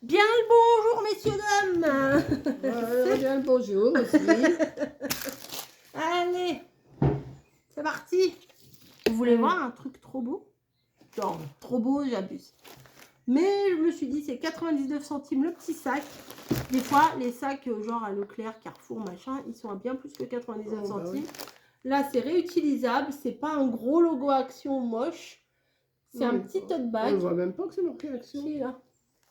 Bien le bonjour, messieurs, dames. Bien le bonjour aussi. Allez, c'est parti. Vous voulez voir un truc trop beau? Non, trop beau, j'abuse. Mais je me suis dit, c'est 99 centimes le petit sac. Des fois, les sacs genre à Leclerc, Carrefour, machin, ils sont à bien plus que 99 centimes. Oui. Là, c'est réutilisable. C'est pas un gros logo Action moche. C'est un petit tote bag. On ne voit même pas que c'est marqué Action. Si, là.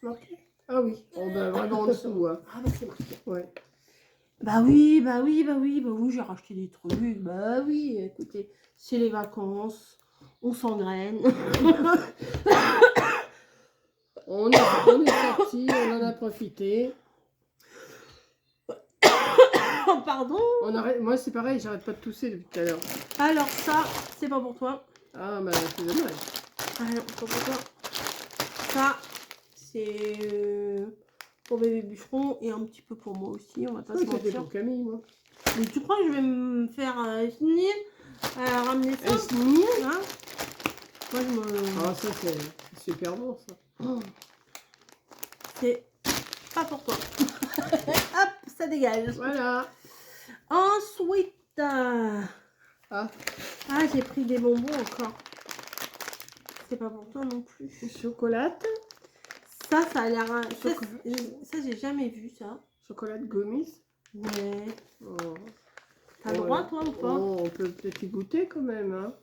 Marqué. Ah oui, oh, ben, vraiment en dessous. Hein. Ah, bah c'est marqué. Ouais. Bah oui, j'ai racheté des trucs. Bah oui, écoutez, c'est les vacances, on s'engraine. On est sorti, on en a profité. Oh, pardon. Moi c'est pareil, j'arrête pas de tousser depuis tout à l'heure. Alors ça, c'est pas pour toi. Ah bah c'est dommage. Alors, c'est pas pour toi. Ça, c'est pour bébé bûcheron et un petit peu pour moi aussi, on va pas se C'était mentir. pour Camille, moi. Mais tu crois que je vais me faire finir ramener ça hein? Moi, je me... Ah ça c'est super bon ça. Oh. C'est pas pour toi. Hop, ça dégage. Voilà. Ensuite, j'ai pris des bonbons encore. C'est pas pour toi non plus. Chocolate. Ça a l'air... Ça, j'ai jamais vu ça. Chocolat gommis. Ouais. Oh. T'as le droit, toi, ou pas? Oh, on peut peut-être y goûter quand même. Hein.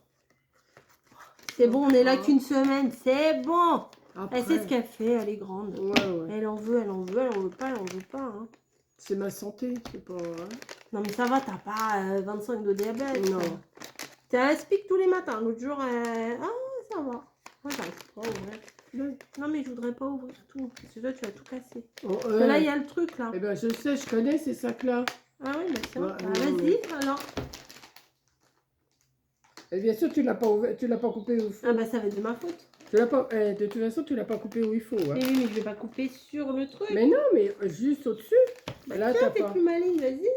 C'est bon, on est là qu'une semaine. C'est bon. Après... Elle sait ce qu'elle fait, elle est grande. Ouais. Elle en veut, elle en veut, elle en veut pas, elle en veut pas. Hein. C'est ma santé, c'est pas... Hein. Non mais ça va, t'as pas 25 de diabète. Non. Elle explique tous les matins. L'autre jour, ah ça va. Moi j'arrive pas à ouvrir. Non mais je voudrais pas ouvrir tout. Parce que toi tu vas tout casser. Oh, là il y a le truc là. Eh ben je sais, je connais ces sacs là. Ah oui, bah tiens. Ouais, Vas-y alors. Et bien sûr tu l'as pas ouvert, tu l'as pas coupé où il faut. Ah bah ça va être de ma faute. Tu l'as pas, de toute façon tu l'as pas coupé où il faut. Hein. Mais oui, mais je vais pas couper sur le truc. Mais non, mais juste au-dessus. Bah là tiens, t'es pas. plus maligne, vas-y.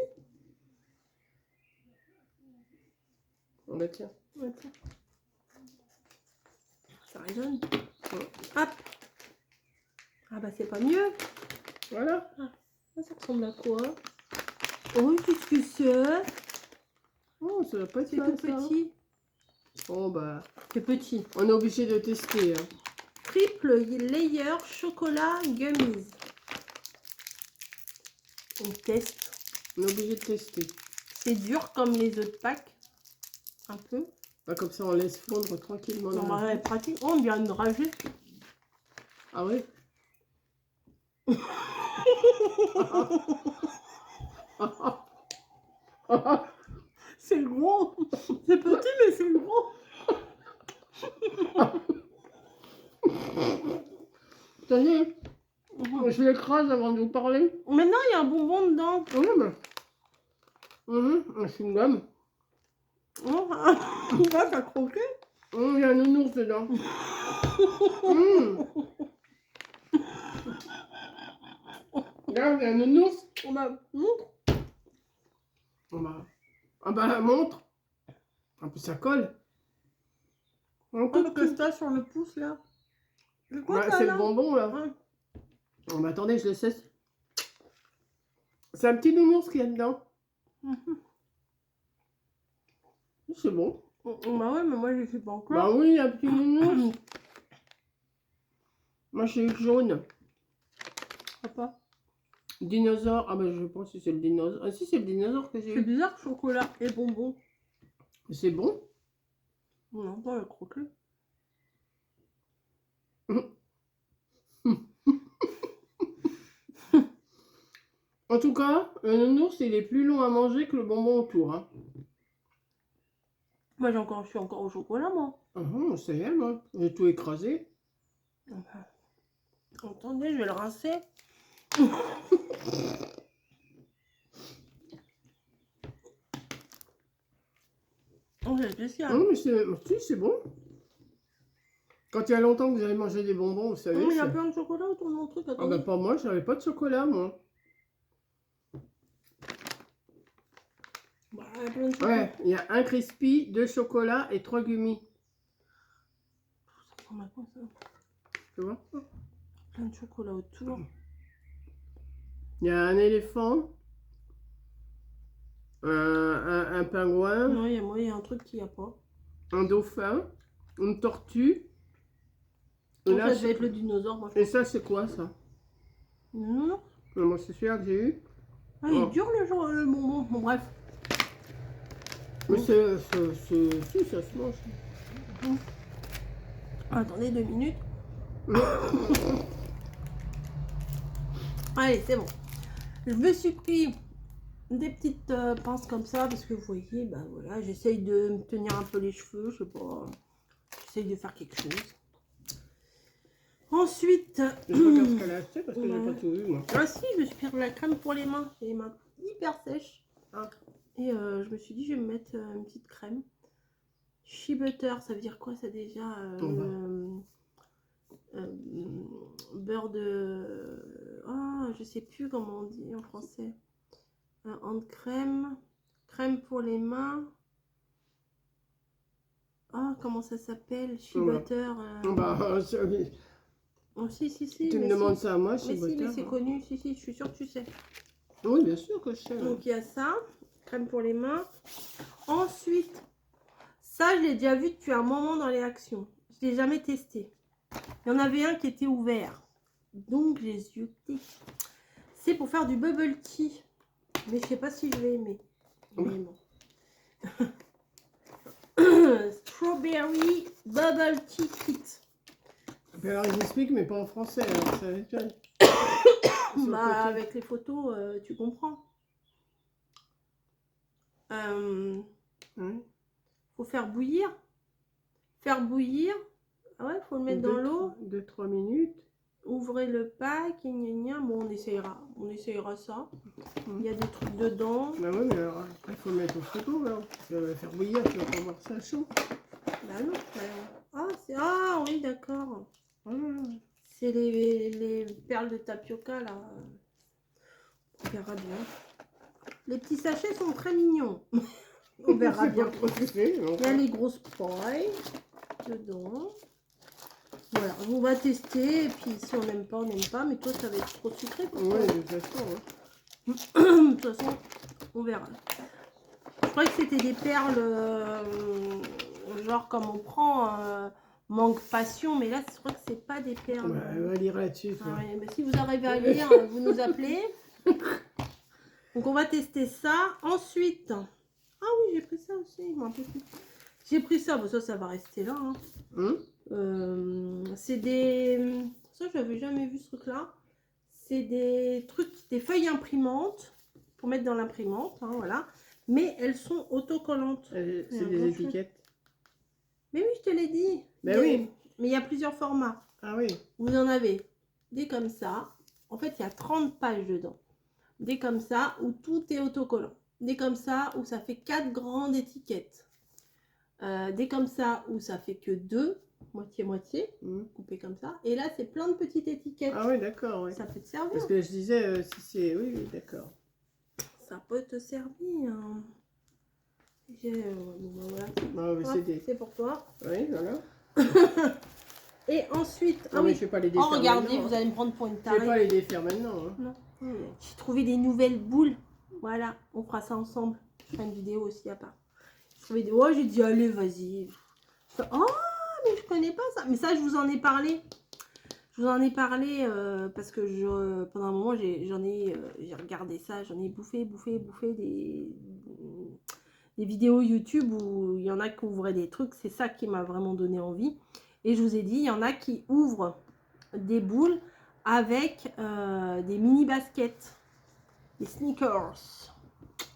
On va tiens. Ouais, tiens. Ça résonne. Hop. Ah bah c'est pas mieux. Voilà. Ça ressemble à quoi? Oh, qu'est-ce que c'est? Oh, ça va pas être C'est mal, tout ça. petit. Bon bah. C'est petit. On est obligé de tester. Hein. Triple layer chocolat gummies. On teste. On est obligé de tester. C'est dur comme les autres packs. Un peu. Bah, comme ça on laisse fondre tranquillement. Non, bah, ouais, pratique. Oh, on vient de rager. Ah oui. C'est gros. C'est petit, mais c'est gros. Tenez, je l'écrase avant de vous parler. Maintenant, il y a un bonbon dedans. Oui, mais... c'est une gomme. Oh, là, t'as croqué. Il y a un nounours dedans. Regarde, il y a un nounours. On m'a montre. Ah bah, montre. En plus, ça colle. Qu'est-ce que t'as sur le pouce, là? C'est le bonbon, là. Ouais. Oh, bah, attendez, je le sais. C'est un petit nounours qu'il y a dedans. C'est bon. Bah ouais, mais moi, je sais pas encore. Bah oui, un petit nounours. Moi, j'ai le jaune. Papa. Dinosaure. Ah bah, je pense que c'est le dinosaure. Ah si, c'est le dinosaure que j'ai C'est eu. bizarre, chocolat et bonbons. C'est bon. Non, pas le croquer. En tout cas, le nounours, il est plus long à manger que le bonbon autour. Hein. Moi, je suis encore au chocolat, moi. Ça y est, moi. J'ai tout écrasé. Attendez, je vais le rincer. Oh, c'est spécial. Mais c'est bon. Quand il y a longtemps que vous avez mangé des bonbons, vous savez. Non, mais il y a plein de chocolat autour de mon truc. Ah bah pas moi, j'avais pas de chocolat, moi. Bah, il y a plein de chocolat. Ouais, il y a un crispy, 2 chocolats et 3 gummies. Ça ressemble à quoi, ça? Tu vois? plein de chocolat autour. Il y a un éléphant, un pingouin, Non, il y a un truc qu'il n'y a pas. un dauphin, une tortue. Et, Donc, là, ça devait être le dinosaure. Moi, je et pense. ça, c'est quoi ça? Non, non. Moi, c'est celui-là que j'ai eu. Ah, il est Oh. dur le bonbon. Bon, bref. Mais si, ça se mange. Attendez 2 minutes. Allez, c'est bon. Je me suis pris des petites pinces comme ça parce que vous voyez, ben voilà, j'essaye de me tenir un peu les cheveux, je sais pas. J'essaye de faire quelque chose. Ensuite, Je regarde ce qu'elle a acheté parce que j'ai ouais. pas tout eu, moi. Ah si, je me suis pris de la crème pour les mains. J'ai les mains hyper sèches. Ah. Et je me suis dit, je vais me mettre une petite crème. Shea butter, ça veut dire quoi ça déjà beurre de... Ah, je sais plus comment on dit en français. Hand crème. Crème pour les mains. Ah, comment ça s'appelle? Shea Ouais. butter. Bah, Oh, si. tu me mais demandes si. ça à moi, Mais c'est si, mais c'est hein. connu. Si, je suis sûre que tu sais. Oui, bien sûr que je sais. Donc il y a ça, crème pour les mains. Ensuite, ça je l'ai déjà vu depuis un moment dans les actions. Je l'ai jamais testé. Il y en avait un qui était ouvert. Donc j'ai zioté. C'est pour faire du bubble tea. Mais je sais pas si je vais aimer. Mais bon. Strawberry bubble tea kit. Puis alors, ils expliquent, mais pas en français. Alors, ça m'étonne. Bah, avec les photos, tu comprends. Faut faire bouillir. Faire bouillir. Ah ouais, faut le mettre dans l'eau. 2-3 minutes. Ouvrez le pack. Bon, on essayera ça. Il y a des trucs dedans. Bah ouais, mais alors, après, il faut le mettre au frigo, là. Tu vas faire bouillir, tu vas pas voir ça chaud. Bah non. Ah oui, d'accord. C'est les perles de tapioca, là. On verra bien. Les petits sachets sont très mignons. On verra bien. Trop sucré, Il y a les grosses pailles dedans. Voilà, on va tester. Et puis, si on n'aime pas, on n'aime pas. Mais toi, ça va être trop sucré pour toi. Oui, de toute façon. De toute façon, on verra. Je croyais que c'était des perles, genre comme on prend mangue passion, mais là, je crois que c'est pas des perles. Bah, elle va lire là-dessus. Ah ouais, mais si vous arrivez à lire, vous nous appelez. Donc, on va tester ça. Ensuite, ah oui, j'ai pris ça aussi. J'ai pris ça, bon, ça va rester là. C'est des... Ça, je n'avais jamais vu ce truc-là. C'est des trucs, des feuilles imprimantes pour mettre dans l'imprimante, hein, voilà. Mais elles sont autocollantes. C'est des étiquettes. Mais oui, je te l'ai dit. Ben oui. Mais il y a plusieurs formats. Ah oui. Vous en avez des comme ça. En fait, il y a 30 pages dedans. Des comme ça où tout est autocollant. Des comme ça où ça fait 4 grandes étiquettes. Des comme ça où ça fait que 2, moitié-moitié, coupé comme ça. Et là, c'est plein de petites étiquettes. Ah oui, d'accord. Oui. Ça peut te servir. Parce que je disais, si c'est... Oui, d'accord. Ça peut te servir. Bon, voilà. Ah, C'est pour toi. Oui, voilà. Et ensuite... Non, mais je vais pas les défaire regardez, maintenant, vous allez me prendre pour une Je tarée. vais pas les défaire maintenant. Hein. Non. J'ai trouvé des nouvelles boules. Voilà, on fera ça ensemble. Je ferai une vidéo aussi à part. J'ai dit, allez, vas-y. Oh, mais je connais pas ça. Mais ça, je vous en ai parlé. Je vous en ai parlé parce que pendant un moment, j'ai regardé ça. J'en ai bouffé des vidéos YouTube où il y en a qui ouvraient des trucs. C'est ça qui m'a vraiment donné envie. Et je vous ai dit, il y en a qui ouvrent des boules avec des mini baskets. Des sneakers.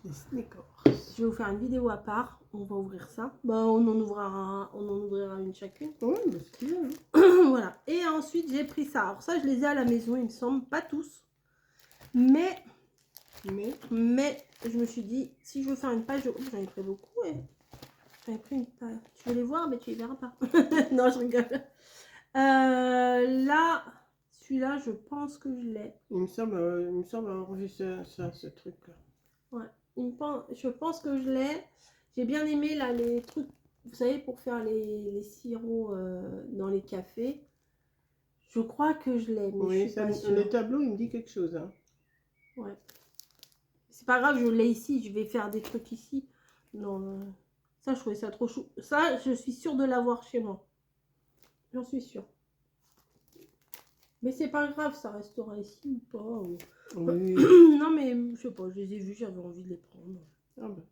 Des sneakers. Je vais vous faire une vidéo à part. On va ouvrir ça. Bah, on en ouvrira une chacune. Oui, mais c'est bien. Hein. Voilà. Et ensuite, j'ai pris ça. Alors ça, je les ai à la maison, il me semble. Pas tous. Mais je me suis dit, si je veux faire une page... Oh, j'en ai pris beaucoup, ouais. J'en ai pris une page. Tu veux les voir, mais tu les verras pas. Non, je rigole. Là, celui-là, je pense que je l'ai. Il me semble avoir vu ce truc-là. Ouais. Je pense que je l'ai. J'ai bien aimé là les trucs, vous savez, pour faire les sirops dans les cafés. Je crois que je l'ai, mais je Oui, suis pas sûre. le tableau, il me dit quelque chose. Hein. Ouais. C'est pas grave, je l'ai ici. Je vais faire des trucs ici. Non, ça, je trouvais ça trop chou. Ça, je suis sûre de l'avoir chez moi. J'en suis sûre. Mais c'est pas grave, ça restera ici ou pas. Ou... Oui. Non, mais je sais pas, je les ai vus, j'avais envie de les prendre. Ah ben.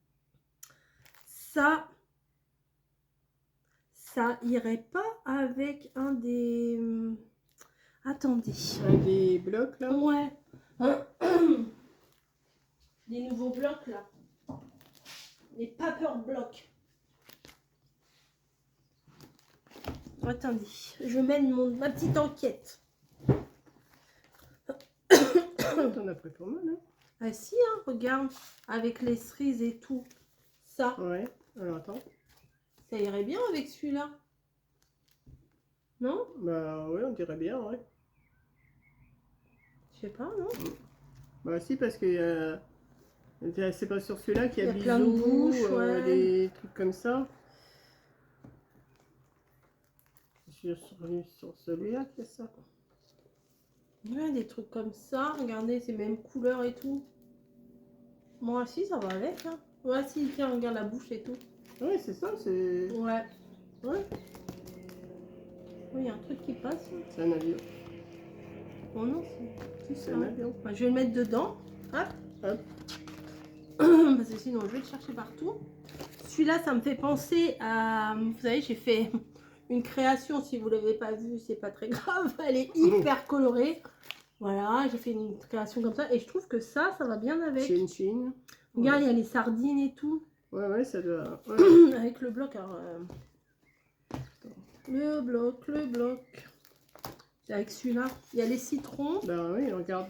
Ça irait pas avec un des... Attendez. Un des blocs là. Ouais. Des nouveaux blocs là. Les paper blocs. Attendez, je mène ma petite enquête. T'en as pris pas mal, hein. Ah si, hein, regarde, avec les cerises et tout. Ça, Ouais, alors attends. ça irait bien avec celui-là. Non? Bah ouais, on dirait bien, ouais. Je sais pas, non? Bah si, parce que c'est pas sur celui-là qu'il y a, Il y a plein de bisous, bouches, ouais. des trucs comme ça. Sur celui-là qu'il y a ça. Ouais, des trucs comme ça. Regardez, c'est même couleur et tout. Moi, si, ça va avec, hein. Ouais, si, tiens, regarde la bouche et tout. Ouais, c'est ça, c'est... Ouais. Ouais, Oui, il y a un truc qui passe. Hein. c'est un avion. Oh non, C'est un avion. Bah, je vais le mettre dedans. Hop. Hop. Parce que sinon, je vais le chercher partout. Celui-là, ça me fait penser à... Vous savez, j'ai fait une création. Si vous ne l'avez pas vue, c'est pas très grave. Elle est hyper colorée. Voilà, j'ai fait une création comme ça. Et je trouve que ça va bien avec. Chin. Regarde, il y a les sardines et tout. Ouais, ça doit... Ouais. Avec le bloc. Alors, le bloc. C'est avec celui-là. Il y a les citrons. Bah oui, regarde.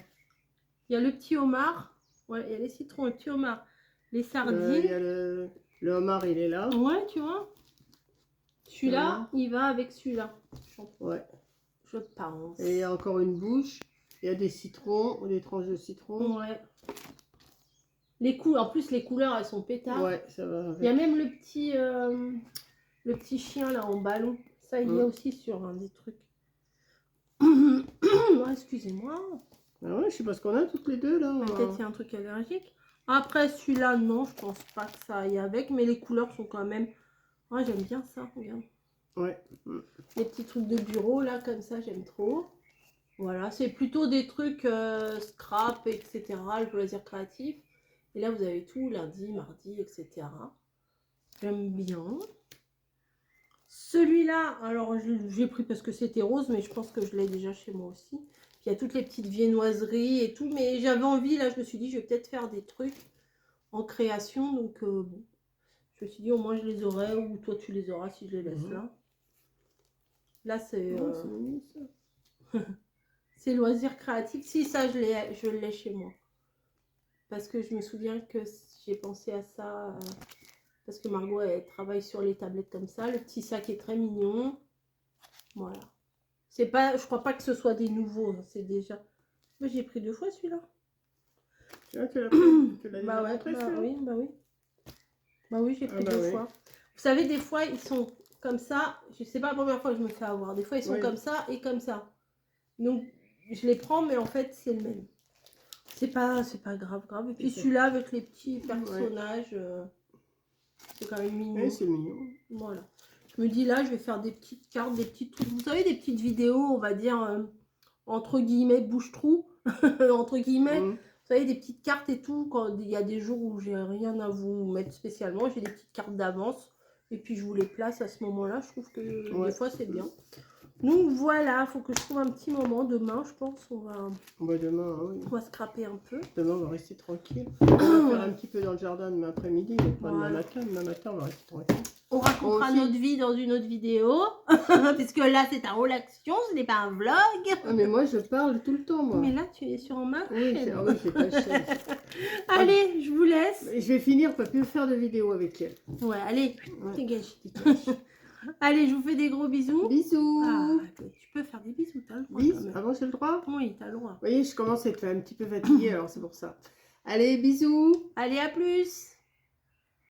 Il y a le petit homard. Ouais, il y a les citrons, le petit homard. Les sardines. Il y a le homard, il est là. Ouais, tu vois. Celui-là, il va avec celui-là. Ouais. Je pense. Et il y a encore une bouche. Il y a des citrons, des tranches de citron. Ouais. En plus, les couleurs, elles sont pétards. Ouais, ça va avec. Il y a même le petit chien là en ballon. Ça, il y a aussi sur un des trucs. Oh, excusez-moi. Ah ouais, je sais pas ce qu'on a toutes les deux là. Peut-être qu'il y a un truc allergique. Après, celui-là, non, je pense pas que ça aille avec. Mais les couleurs sont quand même... Ouais, j'aime bien ça, regarde. Ouais. Les petits trucs de bureau là, comme ça, j'aime trop. Voilà, c'est plutôt des trucs scrap, etc. Le loisir créatif. Et là, vous avez tout, lundi, mardi, etc. J'aime bien. Celui-là, alors j'ai pris parce que c'était rose, mais je pense que je l'ai déjà chez moi aussi. Puis il y a toutes les petites viennoiseries et tout. Mais j'avais envie, là, je me suis dit, je vais peut-être faire des trucs en création. Donc, bon, je me suis dit, au moins, je les aurai. Ou toi, tu les auras si je les laisse là. Là, c'est... C'est mignon ça. C'est loisir créatif. Si, ça, je l'ai chez moi. Parce que je me souviens que j'ai pensé à ça. Parce que Margot, elle travaille sur les tablettes comme ça. Le petit sac est très mignon. Voilà. C'est pas, je crois pas que ce soit des nouveaux. Hein, c'est déjà... Mais j'ai pris 2 fois celui-là. Tu l'as déjà Bah ouais, montré, bah celui-là oui, bah oui. Bah oui, j'ai pris bah 2 oui. fois. Vous savez, des fois, ils sont comme ça. Je sais pas la première fois que je me fais avoir. Des fois, ils sont Oui. comme ça et comme ça. Donc, je les prends, mais en fait, c'est le même. C'est pas grave. Et puis celui-là, avec les petits personnages, c'est quand même mignon. Oui, c'est mignon. Voilà. Je me dis là, je vais faire des petites cartes, des petits trucs. Vous savez, des petites vidéos, on va dire, entre guillemets, bouche-trou. Entre guillemets. Vous savez, des petites cartes et tout. Quand il y a des jours où j'ai rien à vous mettre spécialement, j'ai des petites cartes d'avance. Et puis, je vous les place à ce moment-là. Je trouve que des fois, c'est bien. Donc voilà, il faut que je trouve un petit moment. Demain, je pense, on va Demain, oui. On va scraper un peu. Demain, on va rester tranquille. On va faire un petit peu dans le jardin demain après-midi. Demain matin, on va rester tranquille. On racontera notre vie dans une autre vidéo. Puisque là, c'est un relaxation, ce n'est pas un vlog. Ah, mais moi, je parle tout le temps, moi. Mais là, tu es sur ma chaîne. Oui, c'est ta chaîne. Allez, je vous laisse. Je vais finir par plus faire de vidéos avec elle. Ouais, allez, dégage. Allez, je vous fais des gros bisous. Bisous. Ah, tu peux faire des bisous, t'as le droit. Bisous. Ah bon, j'ai le droit? Oui, t'as le droit. Vous voyez, je commence à être un petit peu fatiguée, alors c'est pour ça. Allez, bisous. Allez, à plus.